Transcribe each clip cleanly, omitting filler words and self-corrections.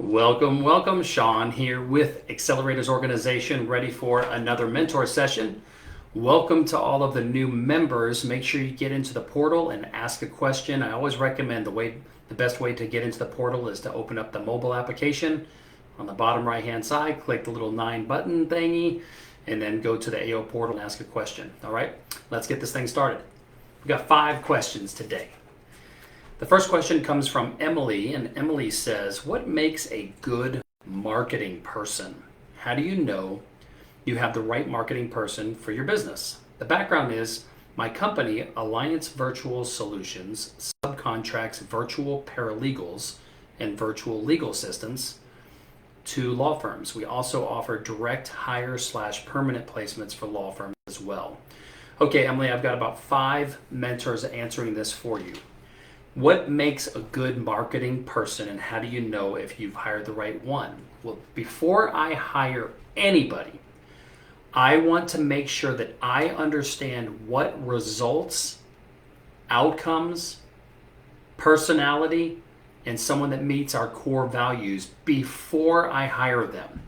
Welcome. Shawn here with Accelerators Organization, ready for another mentor session. Welcome to all of the new members. Make sure you get into the portal and ask a question. I always recommend the best way to get into the portal is to open up the mobile application. On the bottom right hand side, click the little 9 button thingy, and then go to the AO portal and ask a question. All right, let's get this thing started. We've got 5 questions today. The first question comes from Emily, and Emily says, what makes a good marketing person? How do you know you have the right marketing person for your business? The background is my company, Alliance Virtual Solutions, subcontracts virtual paralegals and virtual legal assistants to law firms. We also offer direct hire / permanent placements for law firms as well. Okay, Emily, I've got about 5 mentors answering this for you. What makes a good marketing person, and how do you know if you've hired the right one? Well, before I hire anybody, I want to make sure that I understand what results, outcomes, personality, and someone that meets our core values before I hire them.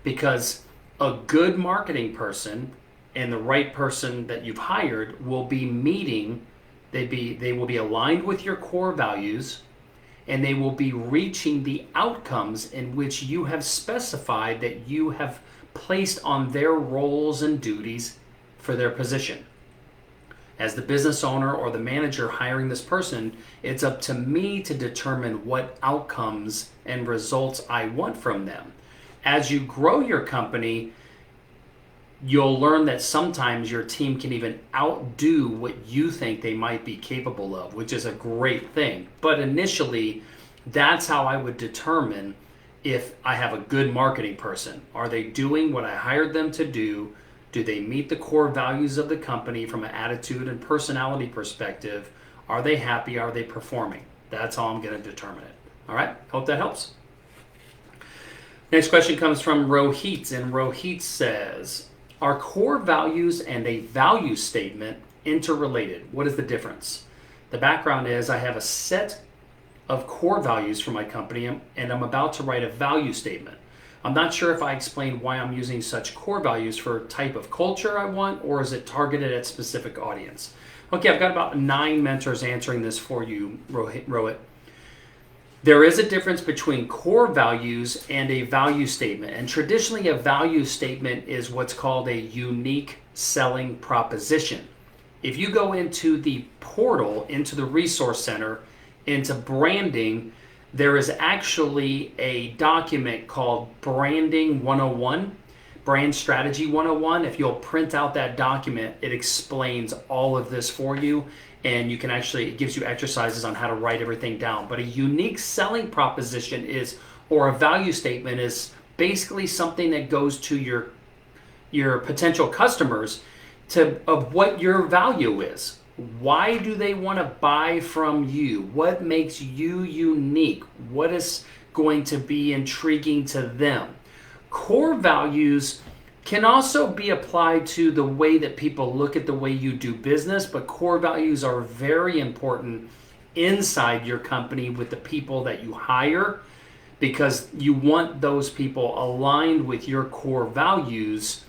Because a good marketing person and the right person that you've hired will be meeting. They will be aligned with your core values, and they will be reaching the outcomes in which you have specified that you have placed on their roles and duties for their position. As the business owner or the manager hiring this person, it's up to me to determine what outcomes and results I want from them. As you grow your company, you'll learn that sometimes your team can even outdo what you think they might be capable of, which is a great thing. But initially, that's how I would determine if I have a good marketing person. Are they doing what I hired them to do? Do they meet the core values of the company from an attitude and personality perspective? Are they happy? Are they performing? That's how I'm going to determine it. All right, hope that helps. Next question comes from Rohit, and Rohit says, are core values and a value statement interrelated? What is the difference? The background is I have a set of core values for my company, and I'm about to write a value statement. I'm not sure if I explained why I'm using such core values for type of culture I want, or is it targeted at specific audience? Okay, I've got about 9 mentors answering this for you, Rohit. There is a difference between core values and a value statement. And traditionally, a value statement is what's called a unique selling proposition. If you go into the portal, into the resource center, into branding, there is actually a document called Branding 101, Brand Strategy 101. If you'll print out that document, it explains all of this for you. And you can actually, it gives you exercises on how to write everything down. But a unique selling proposition is, or a value statement is basically something that goes to your potential customers of what your value is. Why do they want to buy from you? What makes you unique? What is going to be intriguing to them? Core values can also be applied to the way that people look at the way you do business, but core values are very important inside your company with the people that you hire, because you want those people aligned with your core values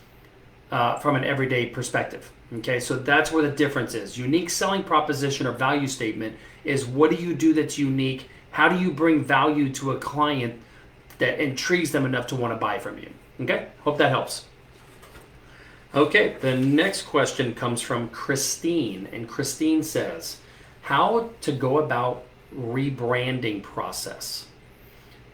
from an everyday perspective. Okay, so that's where the difference is. Unique selling proposition or value statement is, what do you do that's unique? How do you bring value to a client that intrigues them enough to want to buy from you? Okay, hope that helps. Okay, the next question comes from Christine, and Christine says, how to go about rebranding process.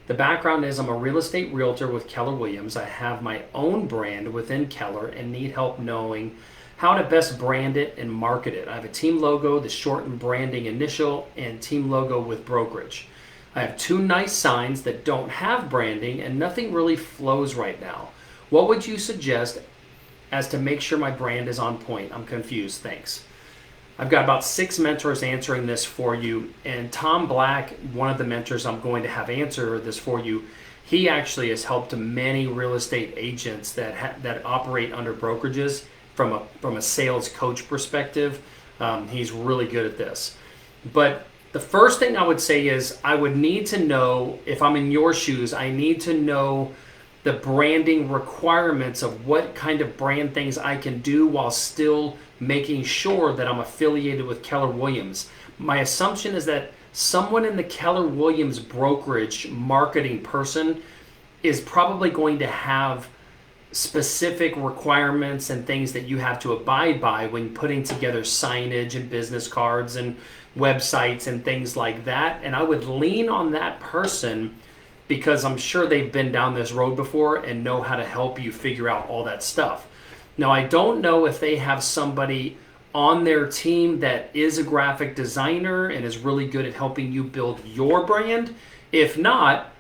The background is I'm a real estate realtor with Keller Williams. I have my own brand within Keller and need help knowing how to best brand it and market it. I have a team logo, the shortened branding initial, and team logo with brokerage. I have 2 nice signs that don't have branding, and nothing really flows right now. What would you suggest as to make sure my brand is on point? I'm confused, thanks. I've got about 6 mentors answering this for you, and Tom Black, one of the mentors I'm going to have answer this for you, he actually has helped many real estate agents that operate under brokerages from a sales coach perspective. He's really good at this. But The first thing I would say is I would need to know, if I'm in your shoes, I need to know the branding requirements of what kind of brand things I can do while still making sure that I'm affiliated with Keller Williams. My assumption is that someone in the Keller Williams brokerage marketing person is probably going to have specific requirements and things that you have to abide by when putting together signage and business cards and websites and things like that. And I would lean on that person because I'm sure they've been down this road before and know how to help you figure out all that stuff. Now, I don't know if they have somebody on their team that is a graphic designer and is really good at helping you build your brand. If not,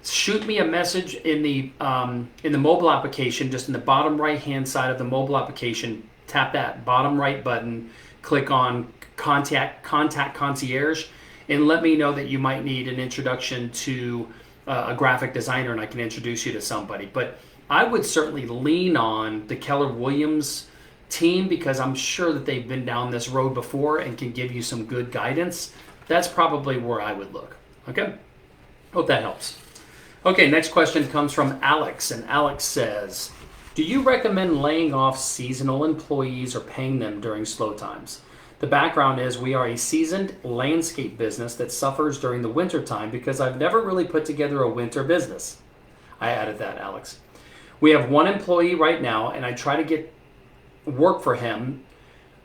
shoot me a message in the mobile application, just in the bottom right hand side of the mobile application. Tap that bottom right button, click on contact concierge, and let me know that you might need an introduction to a graphic designer, and I can introduce you to somebody. But I would certainly lean on the Keller Williams team because I'm sure that they've been down this road before and can give you some good guidance. That's probably where I would look. Okay? Hope that helps. Okay, next question comes from Alex, and Alex says, do you recommend laying off seasonal employees or paying them during slow times? The background is we are a seasoned landscape business that suffers during the winter time because I've never really put together a winter business. I added that, Alex. We have one employee right now, and I try to get work for him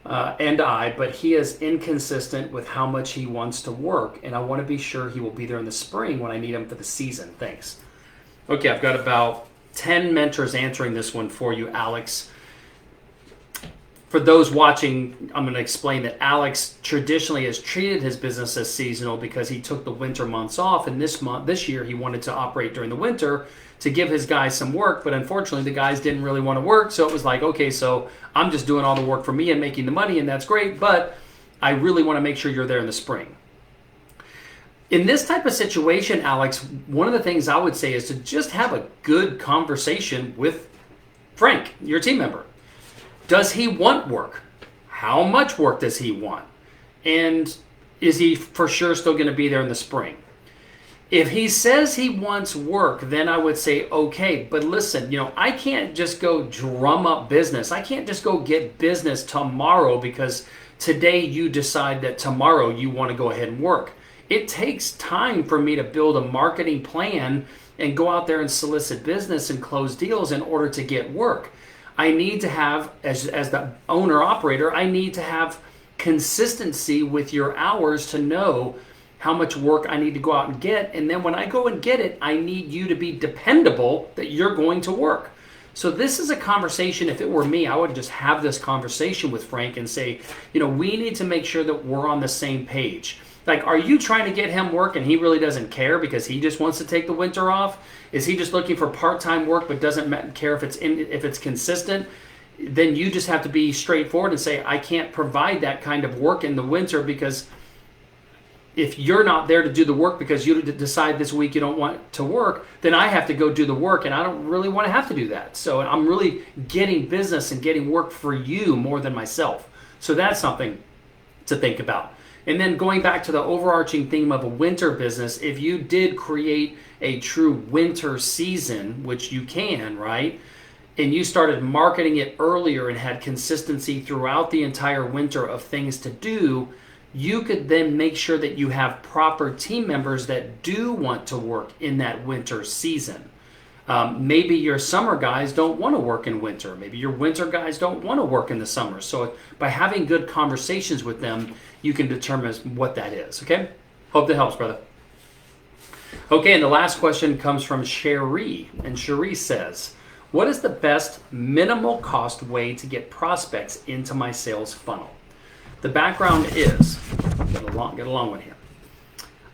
but he is inconsistent with how much he wants to work, and I want to be sure he will be there in the spring when I need him for the season. Thanks. Okay, I've got about 10 mentors answering this one for you, Alex. For those watching, I'm going to explain that Alex traditionally has treated his business as seasonal because he took the winter months off, and this year he wanted to operate during the winter to give his guys some work, but unfortunately the guys didn't really want to work, so it was like, okay, so I'm just doing all the work for me and making the money, and that's great, but I really want to make sure you're there in the spring. In this type of situation, Alex, one of the things I would say is to just have a good conversation with Frank, your team member. Does he want work? How much work does he want? And is he for sure still going to be there in the spring? If he says he wants work, then I would say, okay, but listen, I can't just go drum up business. I can't just go get business tomorrow because today you decide that tomorrow you want to go ahead and work. It takes time for me to build a marketing plan and go out there and solicit business and close deals in order to get work. I need to have, as the owner-operator, I need to have consistency with your hours to know how much work I need to go out and get. And then when I go and get it, I need you to be dependable that you're going to work. So this is a conversation, if it were me, I would just have this conversation with Frank and say, we need to make sure that we're on the same page. Like, are you trying to get him work and he really doesn't care because he just wants to take the winter off? Is he just looking for part-time work but doesn't care if it's consistent? Then you just have to be straightforward and say, I can't provide that kind of work in the winter because if you're not there to do the work because you decide this week you don't want to work, then I have to go do the work, and I don't really want to have to do that. So I'm really getting business and getting work for you more than myself. So that's something to think about. And then going back to the overarching theme of a winter business, if you did create a true winter season, which you can, right? And you started marketing it earlier and had consistency throughout the entire winter of things to do, you could then make sure that you have proper team members that do want to work in that winter season. Maybe your summer guys don't want to work in winter. Maybe your winter guys don't want to work in the summer. So by having good conversations with them, you can determine what that is, okay? Hope that helps, brother. Okay, and the last question comes from Cherie, and Cherie says, what is the best minimal cost way to get prospects into my sales funnel? The background is, get a long one here.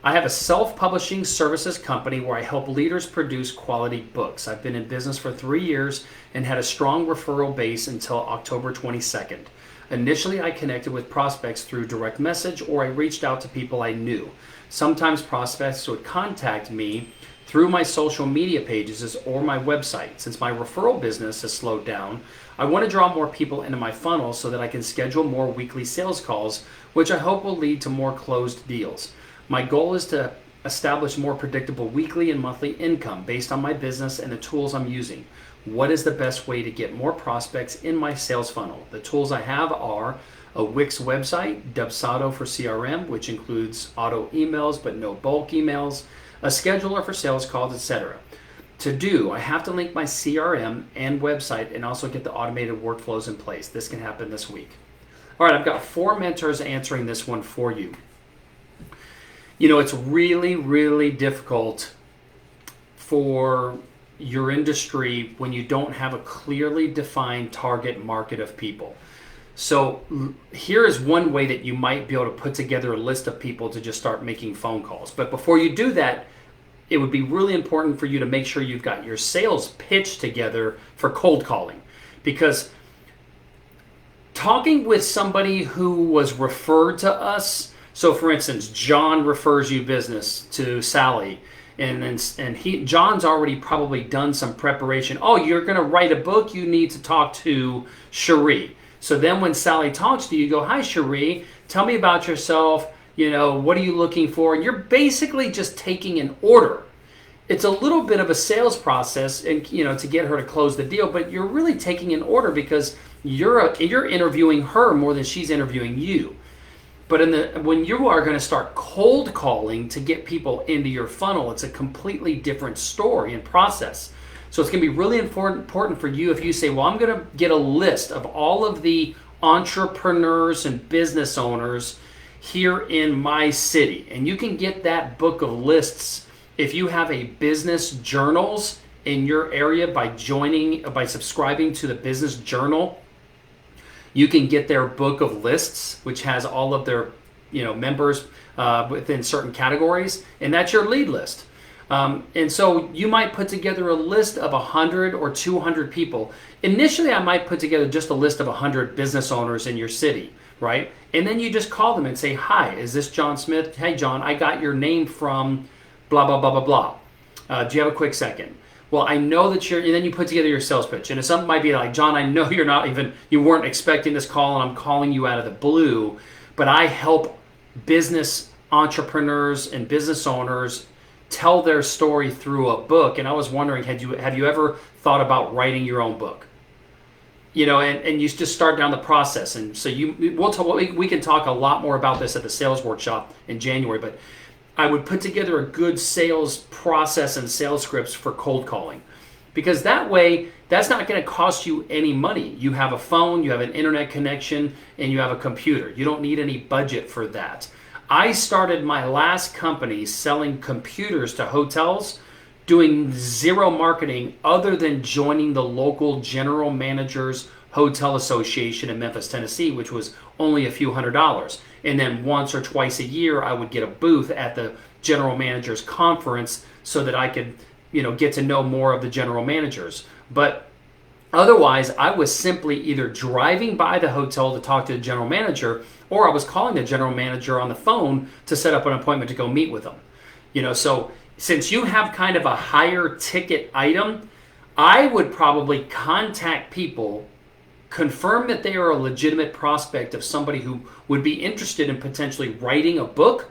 I have a self-publishing services company where I help leaders produce quality books. I've been in business for 3 years and had a strong referral base until October 22nd. Initially, I connected with prospects through direct message or I reached out to people I knew. Sometimes prospects would contact me through my social media pages or my website. Since my referral business has slowed down, I want to draw more people into my funnel so that I can schedule more weekly sales calls, which I hope will lead to more closed deals. My goal is to establish more predictable weekly and monthly income based on my business and the tools I'm using. What is the best way to get more prospects in my sales funnel? The tools I have are a Wix website, Dubsado for CRM, which includes auto emails but no bulk emails, a scheduler for sales calls, etc. To do, I have to link my CRM and website and also get the automated workflows in place. This can happen this week. All right, I've got 4 mentors answering this one for you. You know, it's really, really difficult for your industry when you don't have a clearly defined target market of people. So here is one way that you might be able to put together a list of people to just start making phone calls. But before you do that, it would be really important for you to make sure you've got your sales pitch together for cold calling. Because talking with somebody who was referred to us, so for instance, John refers you business to Sally, and John's already probably done some preparation. Oh, you're going to write a book, you need to talk to Cherie. So then when Sally talks to you, you go, hi Cherie, tell me about yourself, you know, what are you looking for? And you're basically just taking an order. It's a little bit of a sales process, and you know, to get her to close the deal, but you're really taking an order because you're interviewing her more than she's interviewing you. But when you are going to start cold calling to get people into your funnel, it's a completely different story and process. So it's going to be really important for you if you say, well, I'm going to get a list of all of the entrepreneurs and business owners here in my city. And you can get that book of lists if you have a business journals in your area by subscribing to the business journal. You can get their book of lists, which has all of their members within certain categories, and that's your lead list. And so you might put together a list of 100 or 200 people. Initially, I might put together just a list of 100 business owners in your city, right? And then you just call them and say, hi, is this John Smith? Hey, John, I got your name from blah, blah, blah, blah, blah. Do you have a quick second? Well, I know that and then you put together your sales pitch. And something might be like, John, I know you weren't expecting this call and I'm calling you out of the blue, but I help business entrepreneurs and business owners tell their story through a book. And I was wondering, have you ever thought about writing your own book? You know, and you just start down the process. And so we can talk a lot more about this at the sales workshop in January, but I would put together a good sales process and sales scripts for cold calling, because that way, that's not going to cost you any money. You have a phone, you have an internet connection, and you have a computer. You don't need any budget for that. I started my last company selling computers to hotels, doing zero marketing other than joining the local general managers hotel association in Memphis, Tennessee, which was only a few $100s. And then once or twice a year, I would get a booth at the general managers conference so that I could, get to know more of the general managers. But otherwise, I was simply either driving by the hotel to talk to the general manager, or I was calling the general manager on the phone to set up an appointment to go meet with them. So since you have kind of a higher ticket item, I would probably contact people, confirm that they are a legitimate prospect of somebody who would be interested in potentially writing a book,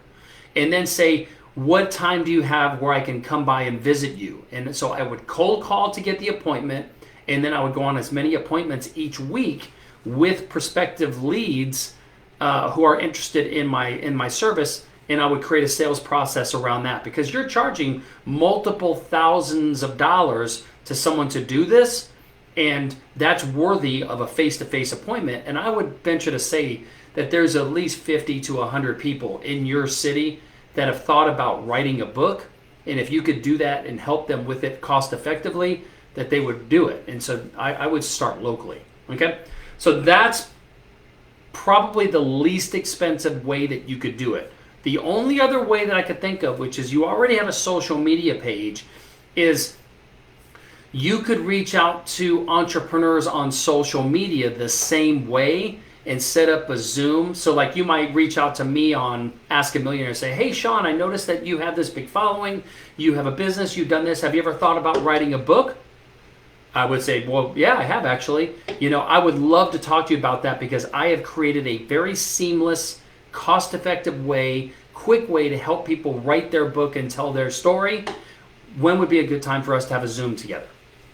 and then say, what time do you have where I can come by and visit you? And so I would cold call to get the appointment, and then I would go on as many appointments each week with prospective leads who are interested in my service, and I would create a sales process around that, because you're charging multiple thousands of dollars to someone to do this, and that's worthy of a face-to-face appointment. And I would venture to say that there's at least 50 to 100 people in your city that have thought about writing a book, and if you could do that and help them with it cost effectively, that they would do it. And so I would start locally. Okay, so that's probably the least expensive way that you could do it. The only other way that I could think of, which is you already have a social media page, is you could reach out to entrepreneurs on social media the same way and set up a Zoom. So like you might reach out to me on Ask a Millionaire and say, hey Shawn, I noticed that you have this big following, you have a business, you've done this, have you ever thought about writing a book? I would say, well, yeah, I have actually. I would love to talk to you about that, because I have created a very seamless, cost-effective way, quick way to help people write their book and tell their story, when would be a good time for us to have a Zoom together?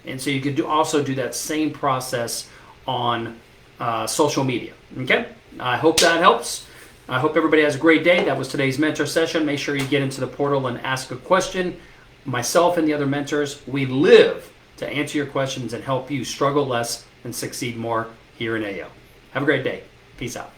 And so you could also do that same process on social media. Okay? I hope that helps. I hope everybody has a great day. That was today's mentor session. Make sure you get into the portal and ask a question. Myself and the other mentors, we live to answer your questions and help you struggle less and succeed more here in AO. Have a great day. Peace out.